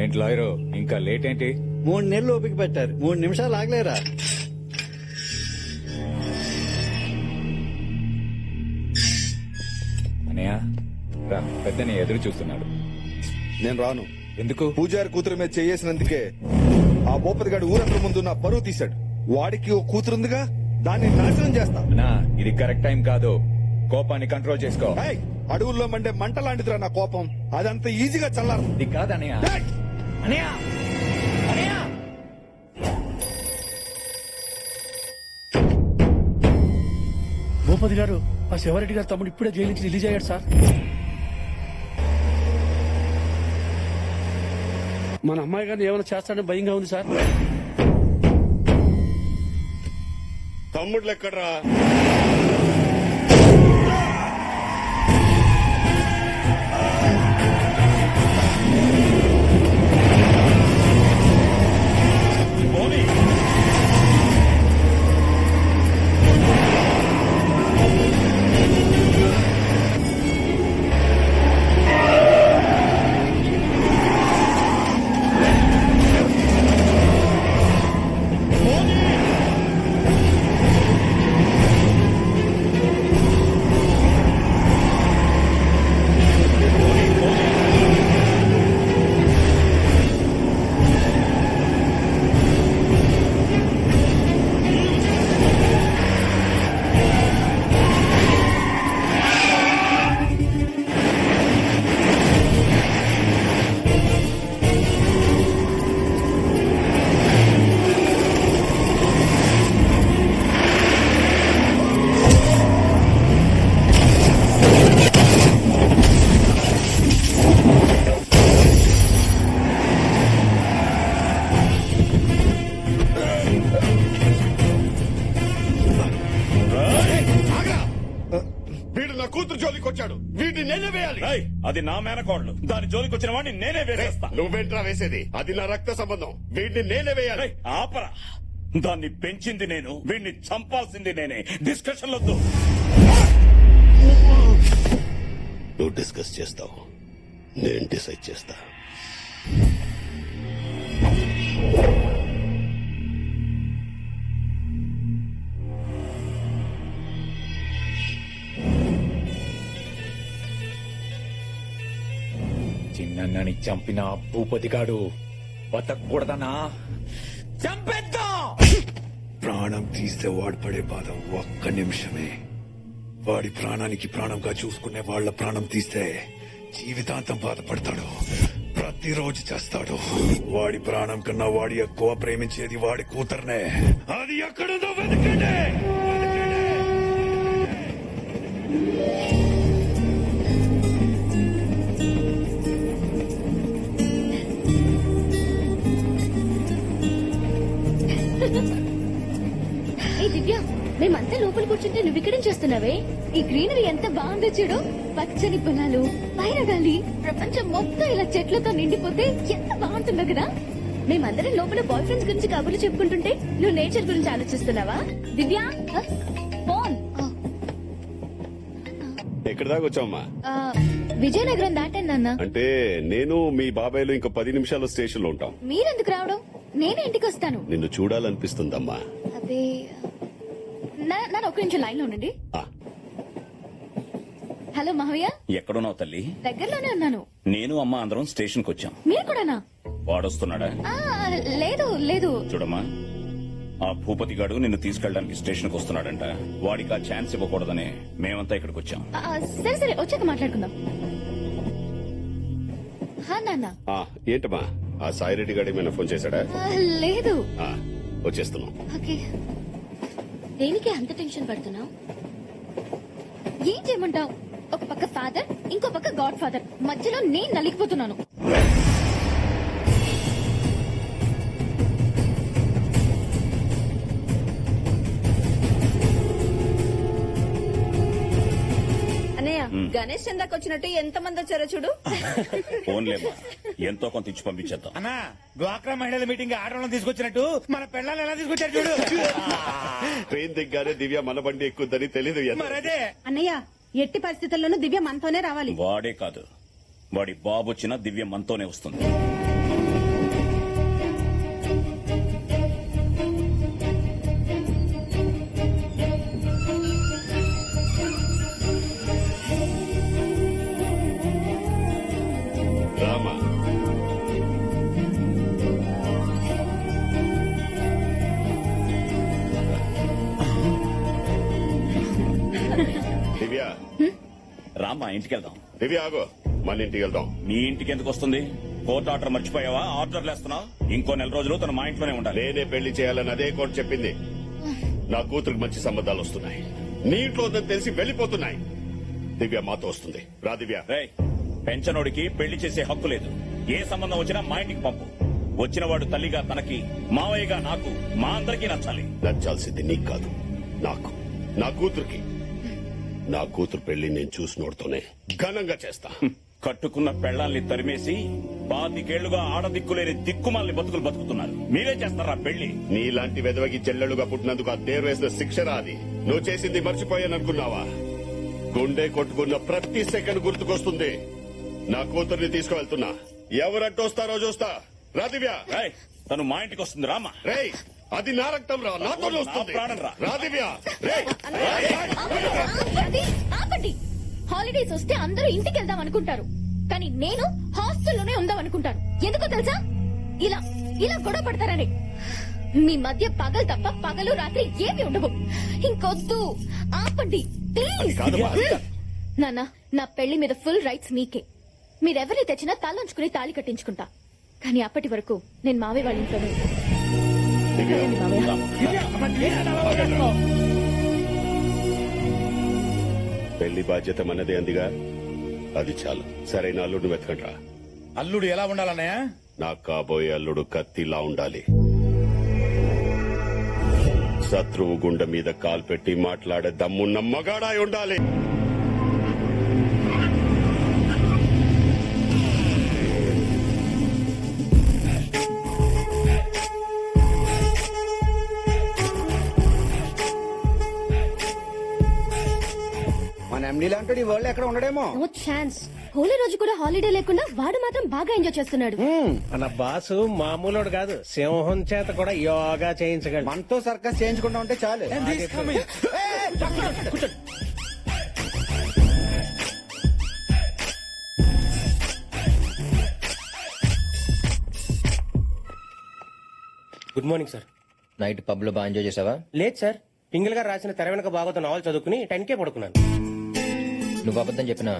ఏంటి లాయరు ఇంకా లేట్ ఏంటి? 3 నెలలు ఓపిక పెట్టారు, 3 నిమిషాలు ఆగలేరా? అనయ్య రా, పెద్దని ఎదురు చూస్తున్నాడు. నేను రాను. ఎందుకు? పూజారి కూతురు మీద చేసినందుకే ఆ భూపతి గారు ఊరందరి ముందు నా పరువు తీశాడు. వాడికి ఓ కూతురుందిగా, దాన్ని నాశనం చేస్తా. అన్నా ఇది కరెక్ట్ టైం కాదు, కోపాన్ని కంట్రోల్ చేసుకో. ఏయ్, అడవుల్లో మండే మంట లాంటిదిరా నా కోపం, అదంత ఈజీగా చల్లారు. ఇది కాదు అనయ్య. అనయ్య అనయ్య భూపతి గారు, ఆ శివారెడ్డి గారు తమ్ముడు ఇప్పుడే జైలు నుంచి రిలీజ్ అయ్యాడు సార్. మన అమ్మాయి గారిని ఏమైనా చేస్తాడని భయంగా ఉంది సార్. తమ్ముళ్ళు ఎక్కడ్రా? వీడు నా కూతురు జోలికి వచ్చాడు, వీడిని నేనే వేయాలి. అది నా మేనకోడలు, దాని జోలికి వచ్చిన వాడిని నేనే వేసేస్తా. నువ్వేంట్రా వేసేది? అది నా రక్త సంబంధం, వీడిని నేనే వేయాలి. ఆపరా, దాన్ని పెంచింది నేను, వీడిని చంపాల్సింది నేనే. డిస్కషన్ వద్దు. నువ్వు డిస్కస్ చేస్తావు, నేను డిసైడ్ చేస్తా. చిన్నని చంపిన భూపతి గాడు బతకూడదనా? చంపేద్దాం. ప్రాణం తీస్తే వాడు పడే బాధ ఒక్క నిమిషమే. వాడి ప్రాణానికి ప్రాణంగా చూసుకునే వాళ్ళ ప్రాణం తీస్తే జీవితాంతం బాధపడతాడు, ప్రతిరోజు చేస్తాడు. వాడి ప్రాణం కన్నా వాడి ఎక్కువ ప్రేమించేది వాడి కూతుర్నే. అది ఎక్కడుందో వెతకండి. ఏ దివ్య, మేమంతా లోపల కూర్చుంటే నువ్వు ఇక్కడేం చేస్తున్నావే? ఈ గ్రీనరీ ఎంత బాగుందో చూడు, పచ్చని పొలాలు, పైన గాలి, ప్రపంచం మొత్తం ఇలా చెట్లతో నిండిపోతే ఎంత బాగుంటుందో కదా. మేమందరం లోపల బాయ్ ఫ్రెండ్స్ గురించి కబుర్లు చెప్పుకుంటుంటే నువ్వు నేచర్ గురించి ఆలోచిస్తున్నావా? దివ్య ఫోన్. ఎక్కడి దాకా వచ్చావమ్మా? విజయనగరం దాటాను నాన్న. అంటే నేను మీ బాబాయ్లు ఇంకో 10 నిమిషాల్లో స్టేషన్ లో ఉంటాం. మీరెందుకు రావడం? నేనే ఇంటికి వస్తాను. నిన్ను చూడాలనిపిస్తుందమ్మా. అదే నన్ను ఒక్క నిమిషం లైన్ లో ఉండండి. ఆ, హలో మహయ్య. ఎక్కడున్నావు తల్లి? దగ్గరలోనే ఉన్నాను. నేను అమ్మ అందరం స్టేషన్ కు వచ్చాం. మీరు కూడానా? వాడొస్తున్నాడా? లేదు లేదు. చూడమ్మా, ఆ భూపతి గాడు నిన్ను తీసుకెళ్ళడానికి స్టేషన్ కు వస్తున్నాడంట. వాడికి ఆ ఛాన్స్ ఇవ్వకూడదని మేమంతా ఇక్కడికి వచ్చాం. సరే సరే, వచ్చాక మాట్లాడుకుందాం. నాన్న. ఏంటమ్మా, ఆ సాయిరెడ్డి గారు ఏమైనా ఫోన్ చేశాడా? లేదు. వచ్చేస్తున్నాం. ఓకే. దేనికి అంత టెన్షన్ పడుతున్నావు? ఏం చేయమంటావు? ఒక పక్క ఫాదర్, ఇంకో పక్క గాడ్ ఫాదర్, మధ్యలో నేను నలిగిపోతున్నాను. గణేష్ చందాకి వచ్చినట్టు ఎంత మంది వచ్చారో చూడు. ఫోన్లేమ్మా, ఎంతో కొంత ఇచ్చి పంపించేద్దాం. అన్నా, డ్వాక్రా మహిళల మీటింగ్ ఆడవాళ్ళని తీసుకొచ్చినట్టు మన పిల్లల్ని ఎలా తీసుకొచ్చారు చూడు. ట్రైన్ దిగ్గానే దివ్య మన బండి ఎక్కుద్దని తెలీదు. మరదే అన్నయ్య, ఎట్టి పరిస్థితుల్లోనూ దివ్య మనతోనే రావాలి. వాడే కాదు, వాడి బాబు వచ్చినా దివ్య మనతోనే వస్తుంది. దివ్య రామ్మా ఇంటికి వెళ్దాం. దివ్య ఆగో, మన ఇంటికి వెళ్దాం. మీ ఇంటికి ఎందుకు వస్తుంది? కోర్టు ఆర్డర్ మర్చిపోయావా? ఆర్డర్లు వేస్తున్నావు. ఇంకో 4 రోజులు తను మా ఇంట్లోనే ఉండాలి. నేనే పెళ్లి చేయాలని అదే కోర్టు చెప్పింది. నా కూతురికి మంచి సంబంధాలు వస్తున్నాయి. నీ ఇంట్లో ఉందని తెలిసి వెళ్లిపోతున్నాయి. దివ్య మాతో వస్తుంది. రా దివ్య. రేయ్, పెంచనోడికి పెళ్లి చేసే హక్కు లేదు. ఏ సంబంధం వచ్చినా మా ఇంటికి పంపు. వచ్చినవాడు తల్లిగా తనకి, మావయ్యగా నాకు, మా అందరికీ నచ్చాలి. నచ్చాల్సింది నీకు కాదు, నాకు. నా కూతురికి. నా కూతురు పెళ్లి నేను చూసినోడుతోనే ఘనంగా చేస్తా. కట్టుకున్న పెళ్లాల్ని తరిమేసి 25 ఆడదిక్కులేని దిక్కుమాలని బతుకులు బతుకుతున్నారు. మీరే చేస్తారా పెళ్లి? నీలాంటి వెదవకి చెల్లెలుగా పుట్టినందుకు ఆ దేరు వేసిన శిక్షరా అది. నువ్వు చేసింది మర్చిపోయాననుకున్నావా? గుండె కొట్టుకున్న ప్రతి సెకండ్ గుర్తుకొస్తుంది. నా కూతుర్ని తీసుకువెళ్తున్నా. ఎవరంటూ వస్తారో చూస్తా. రా దివ్య. రేయ్, తను మా ఇంటికి వస్తుంది. రామా. రేయ్, అది నా రక్తం రా, నాతో వస్తుంది. నా ప్రాణం రా. రా దివ్య. రేయ్. ఆపండి. హాలిడేస్ వస్తే అందరూ ఇంటికి వెళ్దాం అనుకుంటారు, కానీ నేను హాస్టల్లోనే ఉందాం అనుకుంటాను. ఎందుకో తెలుసా? ఇలా ఇలా గొడవ పడతారని. మీ మధ్య పగలు తప్ప పగలు రాత్రి ఏమి ఉండవు. ఇంకొద్దు, ఆపండి ప్లీజ్. నాన్న, నా పెళ్లి మీద ఫుల్ రైట్స్ మీకే. మీరెవరిని తెచ్చినా తలంచుకుని తాళి కట్టించుకుంటా. కానీ అప్పటి వరకు నేను మావయ్య వాళ్ళ ఇంట్లోనే ఉంటాను. సరేండి మావయ్య. పెళ్లి బాధ్యత మనదే అందిగా, అది చాలు. సరైన అల్లుడిని వెతకండ్రా. అల్లుడు ఎలా ఉండాలన్నయ్య? నాకు కాబోయే అల్లుడు కత్తిలా ఉండాలి. శత్రువు గుండె మీద కాలు పెట్టి మాట్లాడే దమ్మున్న మగాడాయి ఉండాలి. మన ఎండీ లాంటి వరల్డ్ ఎక్కడ ఉండడేమో. No chance. హోలీ రోజు కూడా హాలిడే లేకుండా వాడు మాత్రం బాగా ఎంజాయ్ చేస్తున్నాడు. మన బాసు మామూలుడు కాదు, సింహం చేత కూడా యోగా చేయించగలడు. మనతో సర్కస్ చేయించుకుంటా ఉంటే చాలు. Good morning sir. Night pub లో బాగా ఎంజాయ్ చేసావా? లేదు సార్, పింగిల్ గారు రాసిన తెర వెనక బాగోతో నావల్ చదువుకుని 10K పడుకున్నాను. నువ్వు అబద్ధం చెప్పినా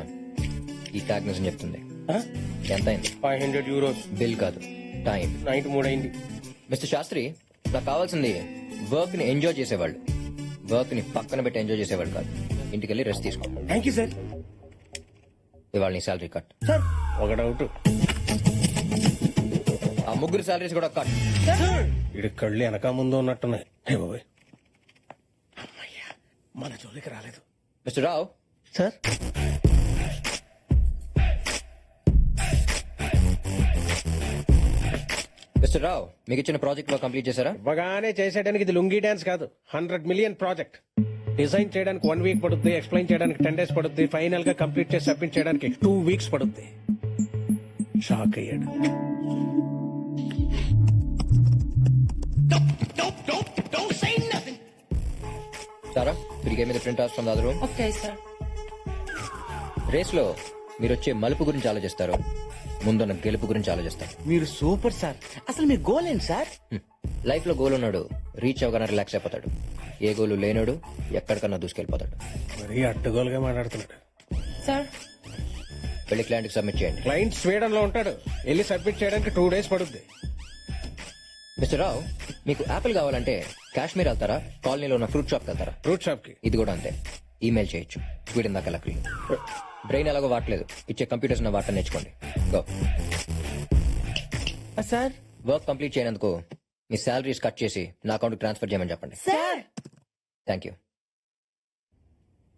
ఈ ట్యాగ్ నిజం చెప్తుంది. ఎంత అయింది? 500 euros. బిల్ కాదు, టైం. నైట్ 3 అయింది. మిస్టర్ శాస్త్రి, నాకు కావాల్సింది వర్క్ ని ఎంజాయ్ చేసేవాళ్ళు, వర్క్ ని పక్కన పెట్టి ఎంజాయ్ చేసేవాళ్ళు కాదు. ఇంటికి వెళ్ళి రెస్ట్ తీసుకో. Thank you sir. ఇవాళ నీ శాలరీ కట్. సార్ ఒక డౌట్, ఆ ముగ్గురు శాలరీస్ కూడా కట్. ఇడి కళ్ళు వెనక ముందు ఉన్నట్టున్నాయి. బాబోయ్, అమ్మయ్యా, మన జోలికి రాలేదు. మిస్టర్ రావు. సార్ మిస్టర్ రావు, మీకు ఇచ్చిన ప్రాజెక్ట్ లో కంప్లీట్ చేశారా? ఇవ్వగానే చేసేయడానికి ఇది లుంగీ డాన్స్ కాదు, 100 million ప్రాజెక్ట్. డిజైన్ చేయడానికి 1 week పడుతుంది, ఎక్స్ప్లెయిన్ చేయడానికి 10 days పడుతుంది, ఫైనల్ గా కంప్లీట్ చేసి సబ్మిట్ చేయడానికి 2 weeks పడుతుంది. షాక్ అయ్యాడు. సారా, తిరిగే మీద print out from the other room. Okay sir. Race లో మీరు వచ్చే మలుపు గురించి ఆలోచిస్తారు, ముందున్న గెలుపు గురించి ఆలోచిస్తారు. మీరు సూపర్ సార్. అసలు మీ గోల్ ఏంటి సార్? లైఫ్ లో గోల్ ఉన్నాడు రీచ్ అవగానే రిలాక్స్ అయిపోతాడు. ఏ గోలు లేనోడు ఎక్కడికన్నా దూసుకెళ్లిపోతాడు. మరీ అడ్డగోలుగా మాట్లాడుతున్నాడు. సార్ వెళ్ళి క్లయింట్ కి సబ్మిట్ చేయండి. క్లయింట్ స్వీడన్ లో ఉంటాడు, వెళ్ళి సబ్మిట్ చేయడానికి 2 days పడుతుంది. మిస్టర్ రావు, మీకు యాపిల్ కావాలంటే కాశ్మీర్ వెళ్తారా, కాలనీలో ఉన్న ఫ్రూట్ షాప్ వెళ్తారా? ఫ్రూట్ షాప్ కి. ఇది కూడా అంతే, ఈమెయిల్ చేయొచ్చు. స్వీడన్ దాకా లక్లీ. బ్రెయిన్ ఎలాగో వాడలేదు, ఇచ్చే కంప్యూటర్స్ వాటర్ నేర్చుకోండి. గో. సార్ వర్క్ కంప్లీట్ చేయనందుకు మీ శాలరీస్ కట్ చేసి నా అకౌంట్ ట్రాన్స్ఫర్ చేయమని చెప్పండి. Sir thank you.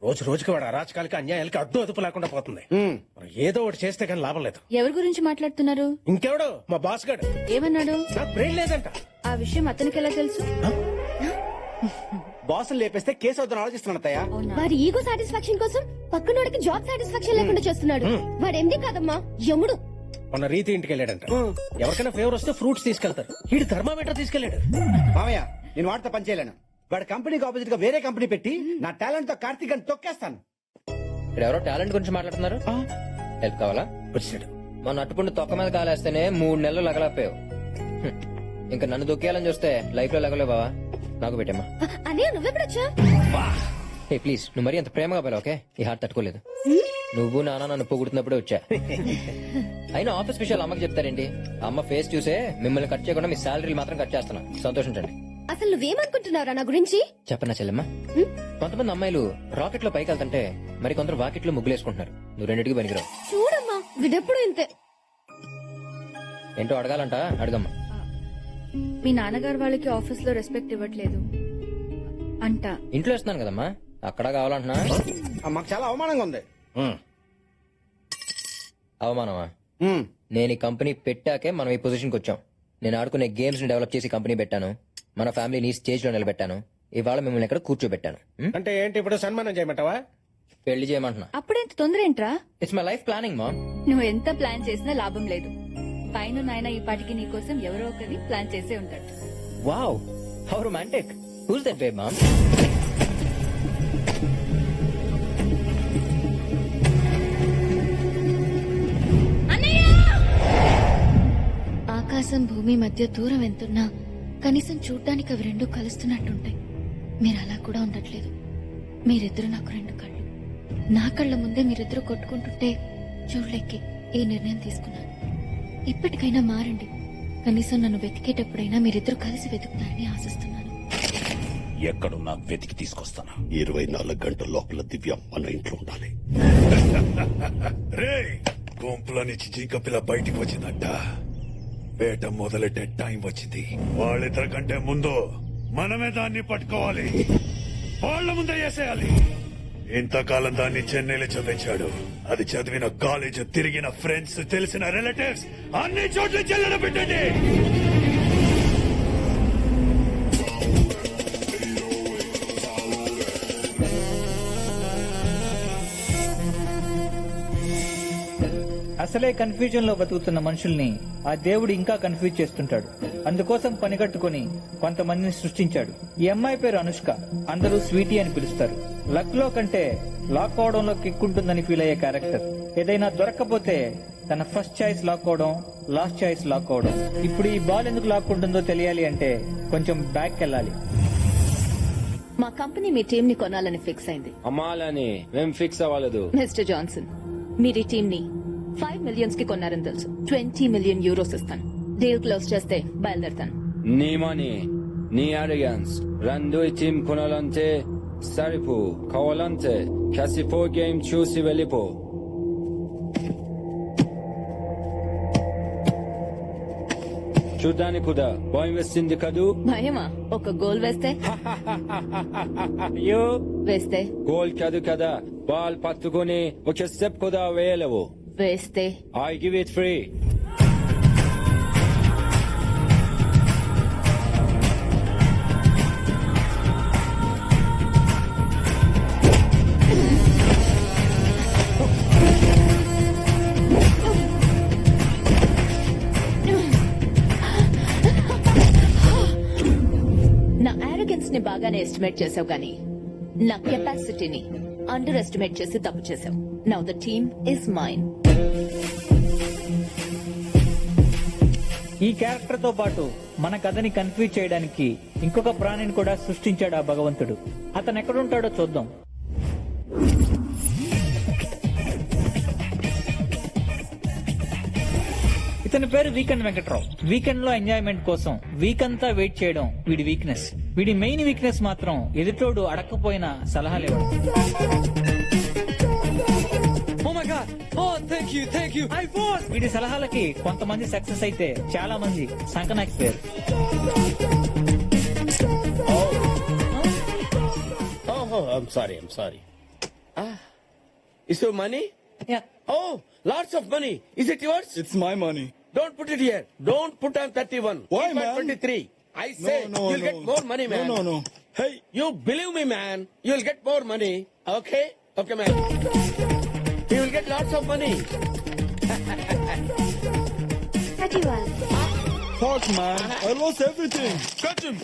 రోజు రోజుకి వాడు అరాచకాలకి అన్యాయాలకి అడ్డు అదుపు లేకుండా పోతుంది. మనం ఏదో ఒకటి చేస్తే కానీ లాభం లేదు. ఎవరి గురించి మాట్లాడుతున్నారు? ఇంకెవడు, మా బాస్ గాడు. ఏమన్నాడు? నాకు బ్రెయిన్ లేదంట. ఆ విషయం అతనికి ఎలా తెలుసు? బాసులు లేపేస్తే కేసు అవుతాను ఆలోచిస్తున్నాను అత్తయ్య. వారి ఈగో సాటిస్ఫాక్షన్ కోసం పక్కనోడికి జాబ్ సాటిస్ఫాక్షన్ లేకుండా చేస్తున్నాడు. వాడు ఎండి కాదమ్మా, యముడు. మన రీతి ఇంటికి వెళ్ళాడంట. ఎవరికైనా ఫేవర్ వస్తే ఫ్రూట్స్ తీసుకెళ్తారు, వీడు థర్మామీటర్ తీసుకెళ్లాడు. మామయ్య, నేను వాడితో పని చేయలేను. వాడి కంపెనీకి ఆపోజిట్ గా వేరే కంపెనీ పెట్టి నా టాలెంట్ తో కార్తీక్ అని తొక్కేస్తాను. ఇక్కడ ఎవరో టాలెంట్ గురించి మాట్లాడుతున్నారు. హెల్ప్ కావాలా? వచ్చాడు. మన అట్టుకుంటూ తొక్క మీద కాలేస్తేనే 3 నెలలు లగలపోయావు. ఇంకా నన్ను దొక్కేయాలని చూస్తే లైఫ్ లో లగలేవు బావా. నాకు పెట్టమ్మా. అనే నువ్వెప్పుడొచ్చా? ఏ ప్లీజ్ నువ్వు మరీ అంత ప్రేమగా పోలే ఓకే ఈ హార్ట్ తట్టుకోలేదు నువ్వు నాన్న నన్ను పొగుడుతున్నప్పుడే వచ్చా అయినా ఆఫీస్ విషయాలు అమ్మకి చెప్తారేంటి అమ్మ ఫేస్ చూసే మిమ్మల్ని కట్ చేయకుండా మీ శాలరీ మాత్రం కట్ చేస్తున్నా సంతోషించండి అసలు నువ్వేమనుకుంటున్నారా నా గురించి చెప్పనా చెల్లెమ్మా కొంతమంది అమ్మాయిలు రాకెట్ లో పైకి వెళ్తుంటే మరి కొందరు వాకెట్ లో ముగ్గులేసుకుంటున్నారు నువ్వు రెండింటికి పనికిరావు చూడమ్మా విడెప్పుడు ఇంతే. ఏంటో అడగాలంట అడగమ్మా మీ నాన్నగారు వాళ్ళకి ఆఫీస్ లో రెస్పెక్ట్ ఇవ్వట్లేదు అంట. ఇంట్లో ఇస్తున్నాను కదమ్మా అక్కడ కావాలంటున్నా మాకు చాలా అవమానంగా ఉంది. అవమానమా నేను ఈ కంపెనీ పెట్టాకే మనం ఈ పొజిషన్కి వచ్చాం. నేను ఆడుకునే గేమ్స్ ని డెవలప్ చేసి కంపెనీ పెట్టాను. మన ఫ్యామిలీని ఈ స్టేజ్ లో నిలబెట్టాను. ఇవాళ మిమ్మల్ని ఇక్కడ కూర్చోబెట్టాను. అంటే ఏంటి ఇప్పుడు సన్మానం చేయమంటావా? పెళ్లి చేయమంటున్నా. అప్పుడెంత తొందర ఏంట్రా? ఇట్స్ మై లైఫ్ ప్లానింగ్ మా. నువ్వు ఎంత ప్లాన్ చేసినా లాభం లేదు. పైన నాయన ఈ పాటికి నీ కోసం ఎవరో ఒకరిని ప్లాన్ చేసే ఉంటాడు. Wow how romantic. Who's that babe mom? ఆకాశం భూమి మధ్య దూరం ఎంతున్నా కనీసం చూడ్డానికి అవి రెండు కలుస్తున్నట్టుంటాయి. మీరు అలా కూడా ఉండట్లేదు. మీరిద్దరు నాకు రెండు కళ్ళు. నా కళ్ళ ముందే మీరిద్దరు కొట్టుకుంటుంటే చూడలేకే ఈ నిర్ణయం తీసుకున్నాను. ఇప్పటికైనా మారండి. కనీసం నన్ను వెతికేటప్పుడైనా మీరిద్దరు కలిసి వెతుకుతారని ఆశిస్తున్నాను. ఎక్కడున్నా వెతికి తీసుకొస్తాను. 24 గంటల లోపల దివ్య మన ఇంట్లో ఉండాలి. రే గుంపులో నుంచి జింక పిల్ల బయటికి వచ్చిందంట. వేట మొదలెట్టే టైం వచ్చింది. వాళ్ళిద్దరి కంటే ముందు మనమే దాన్ని పట్టుకోవాలి. వాళ్ళ ముందే చేసేయాలి. ఇంతకాలం దాన్ని చెన్నైలో చదివించాడు. అది చదివిన కాలేజ్, తిరిగిన ఫ్రెండ్స్, తెలిసిన రిలేటివ్స్ అన్ని చోట్ల చెల్లెడ పెట్టండి. అసలే కన్ఫ్యూజన్ లో బతుకుతున్న మనుషుల్ని ఆ దేవుడు ఇంకా కన్ఫ్యూజ్ చేస్తుంటాడు. అందుకోసం పనిగట్టుకుని కొంతమందిని సృష్టించాడు. ఈ అమ్మాయి పేరు అనుష్క. అందరూ స్వీటీ అని పిలుస్తారు. లక్ లో కంటే లాక్ అవడంలో కిక్కుంటుందని ఫీల్ అయ్యే క్యారెక్టర్. ఏదైనా దొరక్కపోతే తన ఫస్ట్ చాయిస్ లాక్ అవడం, లాస్ట్ చాయిస్ లాక్ అవడం. ఇప్పుడు ఈ బాల్ ఎందుకు లాక్కుంటుందో తెలియాలి అంటే కొంచెం బ్యాక్ వెళ్ళాలి. మా కంపెనీ మీ టీం ని కొనాలని ఫిక్స్ అయింది. అమ్మాలని మేము ఫిక్స్ అవ్వలేదు. మిస్టర్ జాన్సన్, మీరు ఈ టీం ని 5 millions కి కొన్నారని తెలుసు. 20 million euros ఇస్తాను. డీల్ క్లోజ్ చేస్తే బయలుదేరుతాను. నీ మనీ, నీ అరిగన్స్ రెండు ఈ టీం కొనాలంటే సరిపో. కావాలంటే క్యాసిపో గేమ్ చూసి వెళ్ళిపో. చూడ్డానికి కూడా భయం వేస్తుంది కదూ? భయమా? ఒక గోల్ వేస్తే? అయ్యో వేస్తే గోల్ కాదు కదా, బాల్ పట్టుకుని ఒక స్టెప్ కూడా వేయలేవు. వేస్తే I give it free. నా ఆరోగెన్స్ ని బాగానే ఎస్టిమేట్ చేసావు గానీ నా కెపాసిటీని అండర్ ఎస్టిమేట్ చేసి తప్పు చేసావు. Now the team is mine. ఈ క్యారెక్టర్ తో పాటు మన కథని కన్ఫ్యూజ్ చేయడానికి ఇంకొక ప్రాణిని కూడా సృష్టించాడు ఆ భగవంతుడు. అతను ఎక్కడుంటాడో చూద్దాం. ఇతని పేరు వీకెండ్ వెంకట్రావు. వీకెండ్ లో ఎంజాయ్మెంట్ కోసం వీక్ అంతా వెయిట్ చేయడం వీడి వీక్నెస్. వీడి మెయిన్ వీక్నెస్ మాత్రం ఎదుటోడు అడక్కపోయిన సలహాలు ఇవ్వడం. వీడి సలహాలకి కొంతమంది సక్సెస్ అయితే చాలా మంది సంకనాకిపోయారు. I'm sorry. Is your money? Yeah. Oh, lots of money. Is it yours? It's my money. Don't put it here. Don't put on 31. Why, Keep on man? 23. I say you'll get more money, man. No. Hey. You believe me, man. You'll get more money. Okay? Okay, man. You will get lots of money. Fuck, man. I lost everything. Catch him.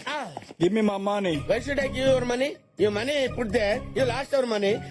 Give me my money. Where should I give your money? Your money put there. You lost your money.